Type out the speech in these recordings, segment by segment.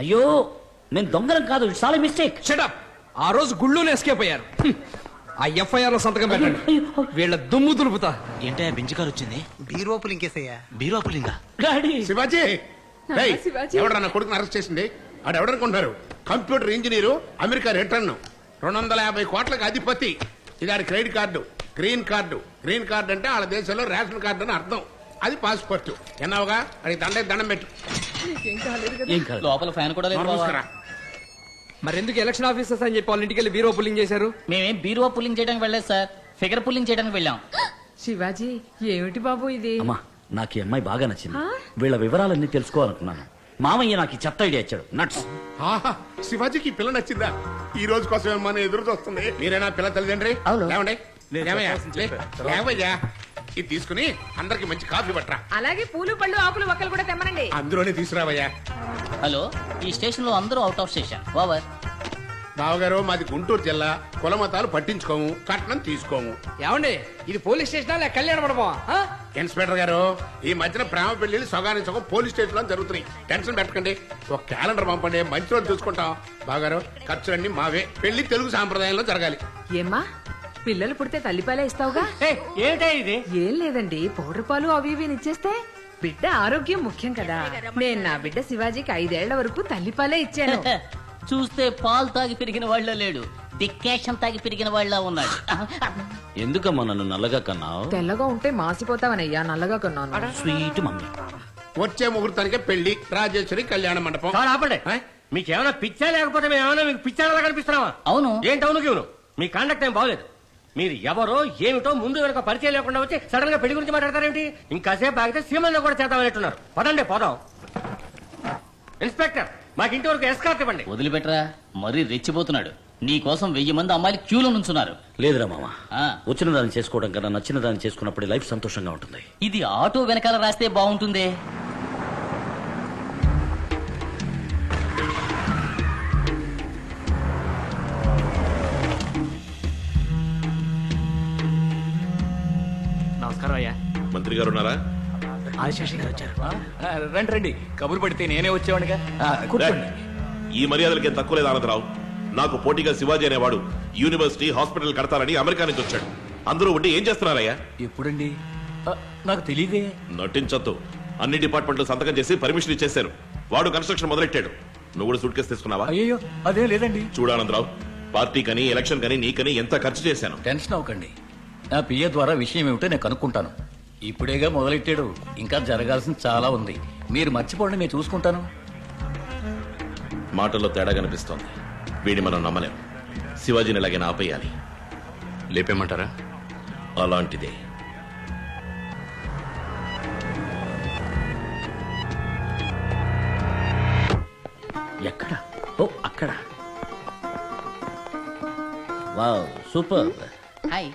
అయ్యో నేను దొంగలం కాదు, ఇట్స్ ఆల్ మిస్టేక్. షటప్. ఆ రోజు గుళ్ళోనే ఎస్కేప్ అయ్యారు. ఆ ఎఫ్ఐఆర్ లో సంతకం పెట్టండి. వీళ్ళ దుమ్ము దులుపుతా. ఏంటో బెంచ్ కారు వచ్చింది. బీరోపులు ఇంకేసయ్యా. బీరోపులింగా డాడీ శివాజీ ఎవడరా నా కొడుకుని అరెస్ట్ చేసింది? ఆడు ఎవడనుకుంటున్నారు? కంప్యూటర్ ఇంజనీరు, అమెరికా రిటర్న్, 250 కోట్లకు అధిపతి. ఇది ఆడి credit card, green card. Green card అంటే వాళ్ళ దేశంలో రేషన్ కార్డు అని అర్థం. అది పాస్పోర్ట్. ఎన్నావుగా అది దండం పెట్టు. ఏం కాదు. లోపల ఫ్యాన్ కూడా లేదు. మూసుకురా. మరి ఎందుకు ఎలక్షన్ ఆఫీసర్స్ అని చెప్పి వాళ్ళ ఇంటికి వెళ్ళి బీరో పుల్లింగ్ చేశారు? మేమేం బీరువా పుల్లింగ్ చేయడానికి వెళ్ళలేదు సార్, ఫిగర్ పుల్లింగ్ చేయడానికి వెళ్ళాం. శివాజీ ఏమిటి బాబు ఇది? అమ్మా నాకు ఈ అమ్మాయి బాగా నచ్చింది. వీళ్ళ వివరాలన్నీ తెలుసుకోవాలనుకున్నాను. మామయ్య నాకు ఈ చెత్త ఐడియా ఇచ్చాడు. నట్స్. ఆహా, శివాజీకి ఈ పిల్ల నచ్చిందా? ఈ రోజు కోసం మన ఎదురు చూస్తుంది. మీరేనా పిల్ల తల్లిదండ్రి? అవును. లేవండి. లేవయ్యా, లేవయ్యా. ఇది తీసుకుని అందరికి మంచి కాఫీ పట్టరా. అలాగే పూలు పళ్ళు ఆకులు ఒక్కలు కూడా తెమ్మనండి. అందులోనే తీసుకురావయ్యా. హలో, ఈ స్టేషన్ లో అందరూ అవుట్ ఆఫ్ స్టేషన్. ఓవర్. బావగారు మాది గుంటూరు జిల్లా. కులమతాలు పట్టించుకోము, కట్నం తీసుకోము. ఏమండి ఇది పోలీస్ స్టేషనా లేక కళ్యాణ మండపమా? ఇన్స్పెక్టర్ గారు, ఈ మధ్యన ప్రేమ పెళ్లిళ్ళు సగానికి సగం పోలీస్ స్టేషన్ లో జరుగుతున్నాయి. టెన్షన్ పెట్టకండి. ఒక క్యాలెండర్ పంపండి, మంచి రోజు చూసుకుంటాం. బాగారు ఖర్చులన్నీ మావే. పెళ్లి తెలుగు సాంప్రదాయంలో జరగాలి. ఏమ్మా పిల్లలు పుడితే తల్లిపాలే ఇస్తావుగా? ఏంటో ఇది? ఏం లేదండి, పౌడర్ పాలు అవి ఇవి ఇచ్చేస్తే బిడ్డ ఆరోగ్యం ముఖ్యం కదా. నేను నా బిడ్డ శివాజీకి 5 ఏళ్ల వరకు తల్లిపాలే ఇచ్చాను. చూస్తే పాలు తాగి పెరిగిన వాళ్ళ లేడు, డిక్కేషన్ తాగి పెరిగిన వాళ్ళ ఉన్నాడు. ఎందుకమ్మా నన్ను నల్లగా కన్నావు? తెల్లగా ఉంటే మాసిపోతావనయ్యా, నల్లగా కొన్నాను. Sweet mummy. వచ్చే ముహూర్తానికే పెళ్లి, రాజేశ్వరి కళ్యాణ మండపం. ఆపండి. మీకేమైనా పిచ్చా లేకపోతే మేమేమైనా మీకు పిచ్చాలా కనిపిస్తున్నావా? అవును. ఏంటి అవును గీవును? మీ కాండక్ట్ ఏం బాగలేదు. మీరు ఎవరో ఏమిటో ముందు వెనక పరిచయం లేకుండా వచ్చి సడన్ గా పెళ్లి గురించి మాట్లాడతారేంటి? ఇంకాసేపు ఆగితే సీమల్లో కూడా చేద్దామనేట్టున్నారు. పదండి పోదాం. ఇన్స్పెక్టర్, మాకు ఇంటి వరకు ఎస్కార్ట్ ఇవ్వండి. వదిలిపెట్టరా, మరీ రెచ్చిపోతున్నాడు. నీ కోసం 1000 మంది అమ్మాయిలు క్యూలో నుంచున్నారు. లేదురా మామ, ఆ. వచ్చిన దాన్ని చేసుకోవడం కన్నా నచ్చిన దాన్ని చేసుకున్నప్పుడు లైఫ్ సంతోషంగా ఉంటుంది. ఇది ఆటో వెనకాల రాస్తే బాగుంటుందే. నమస్కారం అయ్యా. మంత్రి గారు ఉన్నారా? రండి రండి, కబురు పడితే నేనే వచ్చేవాడిగా. కూర్చోండి. ఈ మర్యాదలకేం తక్కువ లేదు ఆనందరావు. నాకు పోటీగా శివాజీ అనేవాడు యూనివర్సిటీ హాస్పిటల్ కడతారని అమెరికా నుంచి వచ్చాడు. అందరూ ఉండి ఏం చేస్తున్నారయ్యా? ఎప్పుడండి? నాకు తెలియదే. నటించొద్దు. అన్ని డిపార్ట్మెంట్లు సంతకం చేసి పర్మిషన్ ఇచ్చేశారు. వాడు కన్స్ట్రక్షన్ మొదలెట్టాడు. నువ్వు కూడా సూట్ కేసు తీసుకున్నావా? అయ్యో అదే లేదండి. చూడానందరావు, పార్టీ కని ఎలక్షన్ కని నీకని ఎంత ఖర్చు చేశాను. టెన్షన్ అవ్వకండి. నా పిఏ ద్వారా విషయం ఏమిటో నేను కనుక్కుంటాను. ఇప్పుడేగా మొదలెట్టాడు, ఇంకా జరగాల్సింది చాలా ఉంది. మీరు మర్చిపోండి, నేను చూసుకుంటాను. మాటల్లో తేడా కనిపిస్తోంది. వీడిని మనం నమ్మలేం. శివాజీని ఎలాగైనా ఆపేయాలి. లేపేమంటారా? అలాంటిదే. ఎక్కడ? ఓ అక్కడ. Wow, super. హాయ్.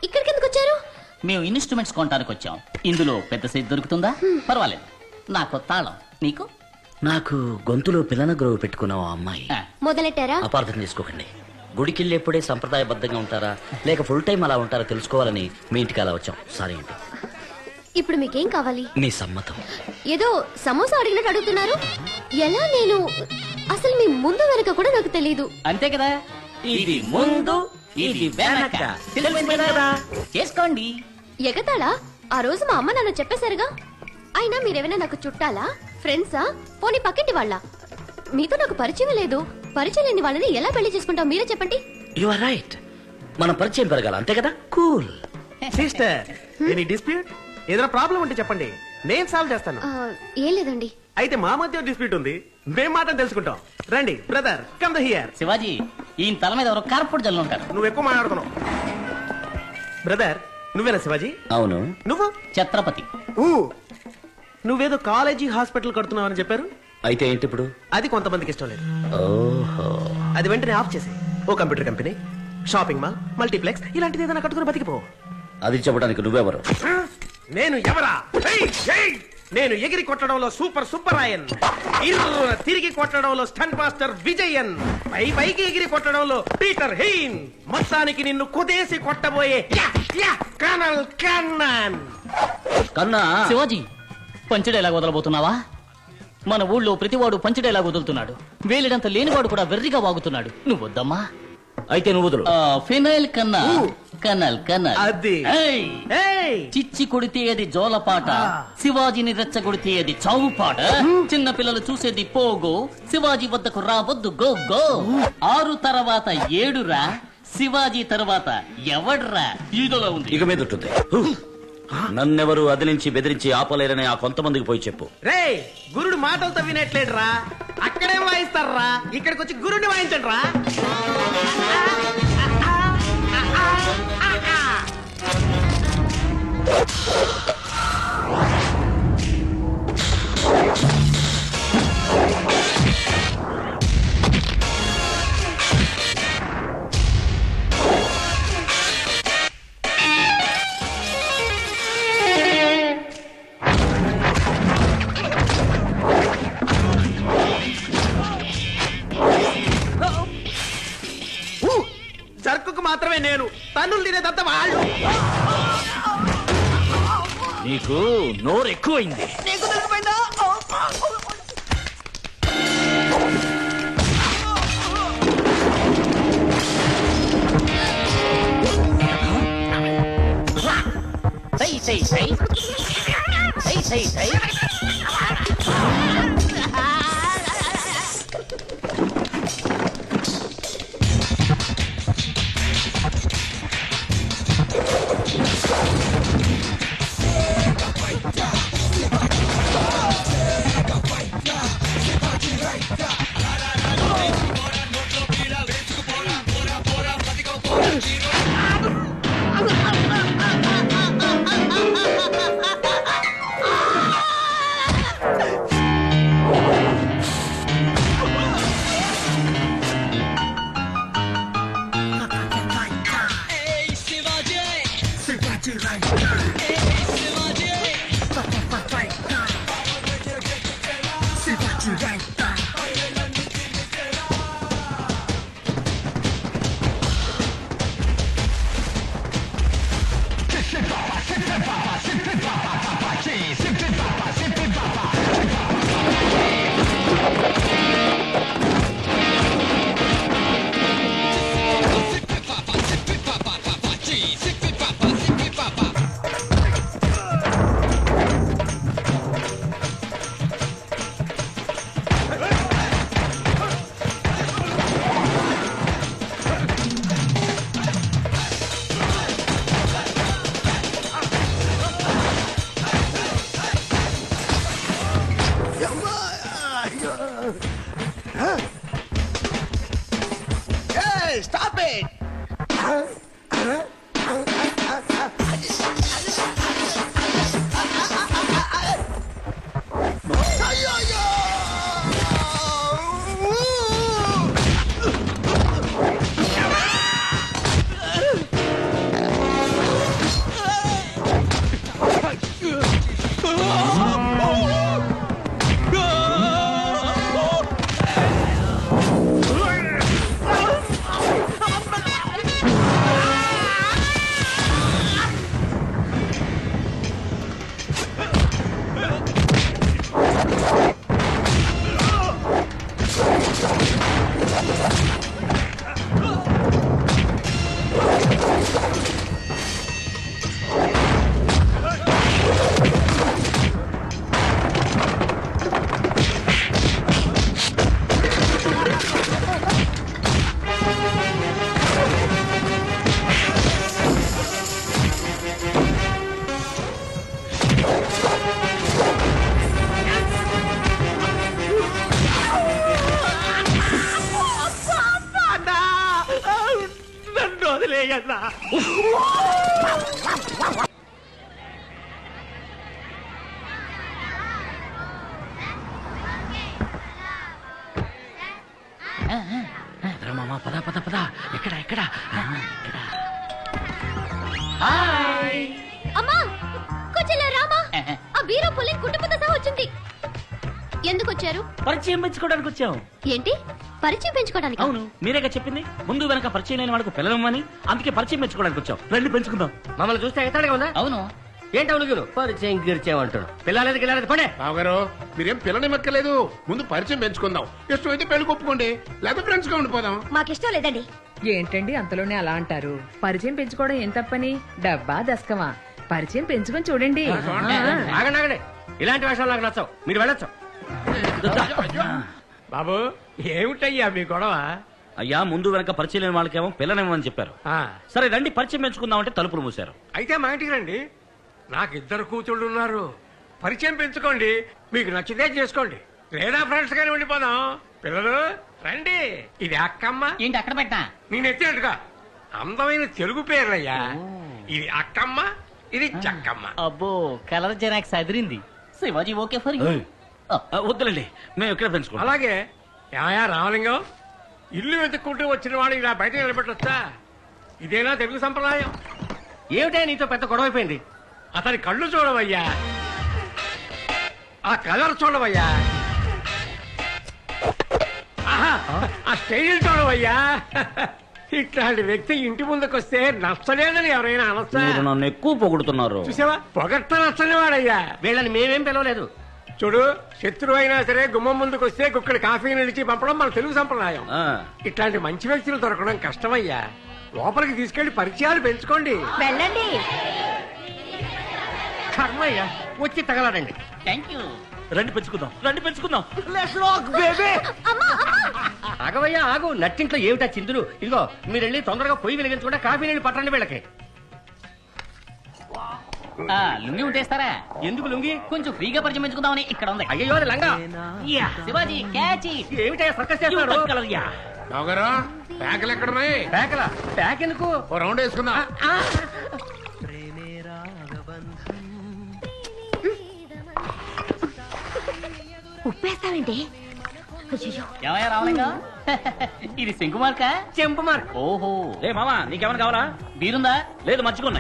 ఇక్కడికి ఎందుకు వచ్చారు? మేము ఇన్స్ట్రుమెంట్స్ కొనడానికి వచ్చాం. ఇందులో పెద్ద సైజ్ దొరుకుతుందా? పర్వాలేదు. నాకు తాళం, నీకు? నాకు గొంతులో పిల్లన గ్రోవ్ పెట్టుకున్నావు ఆ అమ్మాయి. మొదలెట్టారా? అపార్థం చేసుకోకండి. గుడికెళ్ళేప్పుడే సంప్రదాయబద్ధంగా ఉంటారా లేక ఫుల్ టైం అలా ఉంటారా తెలుసుకోవాలని మీ ఇంటికి అలా వచ్చాం. సారీ అండి. ఇప్పుడు మీకేం కావాలి? మీ సమ్మతం. ఏదో సమోసా అడిగినట్టు అడుగుతున్నారు. ఎలా? నేను అసలు మీ ముందు వెనక కూడా నాకు తెలీదు. అంతే కదా. ఇది ముందు, ఇది వెనక. తెలిసిందే కదా? చేసుకోండి. ఎగతాళా? ఆ రోజు మా అమ్మ నాన్న చెప్పేశారుగా. అయినా మీరేమైనా నాకు చుట్టాలా, ఫ్రెండ్సా, పోనీ పక్కింటి వాళ్ళ? మీతో నాకు పరిచయం లేదు. పరిచయం లేని వాళ్ళని ఎలా పెళ్లి చేసుకుంటాం మీరే చెప్పండి. You are right. మన పరిచయం పెరగాలి, అంతే కదా? కూల్. Sister, any dispute? ఏదైనా ప్రాబ్లం ఉంటే చెప్పండి, నేను సాల్వ్ చేస్తాను. ఏం లేదండి. అయితే మా మధ్య డిస్ప్యూట్ ఉంది, మేం మాత్రం తెలుసుకుంటాం. రండి brother, come the here. Shivaji, ఈయన తల మీద ఎవరో కార్పొరేట్ జల్లు ఉంటారు. నువ్వు ఎక్కువ మాట్లాడుతున్నావు. బ్రదర్, నువ్వేనా శివాజీ? అవును. నువ్వు? ఛత్రపతి. నువ్వేదో కాలేజీ హాస్పిటల్ కడుతున్నావని చెప్పారు. అయితే ఏంటి ఇప్పుడు? అది కొంతమందికి ఇష్టం లేదు. ఓహో. అది వెంటనే ఆఫ్ చేసి ఓ computer company, shopping mall, multiplex ఇలాంటిది ఏదైనా కట్టుకుని బతికిపో. అది చెప్పడానికి నువ్వెవరు? నేను ఎవరా? నేను ఎగిరి కొట్టడంలో సూపర్ సుబ్బరాయన్, తిరిగి కొట్టడంలో స్టంట్ మాస్టర్ విజయన్, పైకి ఎగిరి కొట్టడంలో పీటర్ హెయిన్, మొత్తానికి నిన్ను కుదేసి కొట్టబోయే కర్నల్ కన్నాన్. కన్నా. శివాజీ, పంచడి ఎలా వదలబోతున్నావా? మన ఊళ్ళో ప్రతివాడు పంచడేలా వదులుతున్నాడు. వేలిడంత లేనివాడు కూడా వెర్రిగా వాగుతున్నాడు. నువ్వు వద్దమ్మా. అయితే నువ్వు వదులు. ఫినైల్ కన్నా కనల్ కనల్. అది. ఏయ్! ఏయ్ చిచ్చి కొడితే అది జోలపాట, శివాజీని రెచ్చగొడితే అది చావు పాట. చిన్న పిల్లలు చూసేది పోగో, శివాజీ వద్దకు రావద్దు గో గో. 6 తర్వాత 7 రా, శివాజీ తర్వాత ఎవడ్రా? ఈదోలో ఉంది. ఇక మీద ఉంటుంది. నన్నెవరు అదిలించి బెదిరించి ఆపలేరని ఆ కొంతమందికి పోయి చెప్పు. రే గురుడు మాటలతో వినట్లేడురా, అక్కడేం వాయిస్తారా, ఇక్కడికి వచ్చి గురుడిని వాయించండి రా. జర్కుకు మాత్రమే నేను, తన్నులు తినేదంతా వాళ్ళు. నీకు నోరు ఎక్కువైంది. నీకు తెలిసిపోయిందా? సై సై సై సై సై సై. Stop it! వదిలేయన్నా. మామ పద పద పద. ఎక్కడ ఎక్కడ అమ్మా కొంచెం రామా, ఆ వీర పులి కుటుంబంతో సహా వచ్చింది. ఎందుకు వచ్చారు? పరిచయం పెంచుకోవడానికి వచ్చాం. ఏంటి పరిచయం పెంచుకోవడానికి? అవును, మీరేగా చెప్పింది ముందు వెనక పరిచయం లేని వాడికి పిల్లలమ్మని. అందుకే పరిచయం పెంచుకోవడానికి వచ్చాం. రండి పెంచుకుందాం. మమ్మల్ని చూస్తే ఎగతాళిగా ఉందా? అవును, ఏంటి ఉలుగులు పరిచయం గిరిచేమంటాడు పిల్లలేదు గిల్లలేదు పడే బావగారు మీరేం పిల్లని మెక్కలేదు ముందు పరిచయం పెంచుకుందాం ఇష్టమైతే పెళ్లి కొప్పుకోండి లేదా ఫ్రెండ్స్ గా ఉండిపోదాం మాకిష్టం లేదండి. ఏంటండి అంతలోనే అలా అంటారు? పరిచయం పెంచుకోవడం ఏం తప్పని? డబ్బా దస్కమా? పరిచయం పెంచుకొని చూడండి. ఆగండి ఆగండి ఇలాంటి వేషాలు నాకు నచ్చవు మీరు వెళ్ళొచ్చు బాబు ఏమిటయ్యా మీ గొడవ? అయ్యా ముందు వెనక పరిచయం లేని వాళ్ళకేమో పిల్లనేమని చెప్పారు. సరే రండి పరిచయం పెంచుకుందామంటే తలుపులు మూసారు. అయితే మా ఇంటికి రండి, నాకు 2 కూతుళ్ళు ఉన్నారు. పరిచయం పెంచుకోండి, మీకు నచ్చితే చేసుకోండి, లేదా ఫ్రెండ్స్ గానే ఉండిపోదాం. పిల్లలు రండి, ఇది అక్కమ్మ. ఏంటి అక్కడ పెట్టా? నేను ఎత్తినట్టుగా అందమైన తెలుగు పేర్లయ్యా. ఇది అక్కమ్మ, ఇది చక్కమ్మ. అబ్బో కలర్ జెరాక్స్ అదిరింది. Shivaji okay for you. వద్దులండి మేము ఇక్కడ పెంచుకుంటాం. అలాగే యాయా రామలింగం, ఇల్లు వెతుక్కుంటూ వచ్చిన వాడు ఇలా బయట నిలబెట్టొచ్చా? ఇదేనా తెలుగు సంప్రదాయం? ఏమిటా నీతో పెద్ద గొడవ అయిపోయింది? అతని కళ్ళు చూడవయ్యా, ఆ కలర్ చూడవయ్యా, ఆహా, ఆ స్టైల్ చూడవయ్యా. ఇట్లాంటి వ్యక్తి ఇంటి ముందుకొస్తే నచ్చలేదని ఎవరైనా అనొచ్చా? మీరు నన్ను ఎక్కువ పొగుడుతున్నారు. చూసావా, పొగట్ట నచ్చని వాడయ్యా. వీళ్ళని మేమేం పిలవలేదు. చూడు, శత్రువు అయినా సరే గుమ్మం ముందుకు వస్తే కుక్కడి కాఫీ నిలిచి పంపడం మన తెలుగు సంప్రదాయం. ఆ, ఇట్లాంటి మంచి వ్యక్తులు దొరకడం కష్టమయ్యా. లోపలికి తీసుకెళ్లి పరిచయాలు పెంచుకోండి. వెళ్ళండి. కర్మయ్య వచ్చి తగలడండి. Thank you. రండి పెంచుకుందాం, రండి పెంచుకుందాం. ఆగవయ్యా ఆగు, నట్టింట్లో ఏమిటా చిందులు? ఇదిగో మీరు వెళ్ళి తొందరగా పొయ్యి వెలిగించకుండా కాఫీ నీళ్ళు పట్టండి వీళ్ళకి. లుంగి ఉంటేస్తారా? ఎందుకు లుంగి? కొంచెం ఫ్రీగా పరిచయం పెంచుకుందామని ఇక్కడ ఉంది. అయ్యో అది లంగా. Shivaji catch it. ఏమిటా సర్కస్ చేస్తున్నారు? బావగారు ప్యాకులు ఎక్కడున్నాయి? ప్యాకలా? ప్యాక్ ఎందుకు? ఓ రౌండ్ వేసుకుందాం. ఉప్పేస్తావేంటి? ఏమయ్యా రామలింగా? ఇది శంకు మార్కా? చెంపు మార్క్. ఓహో రే మామా నీకేమైనా కావాలా? బీరుందా? లేదు మర్చిపోన్నాయి.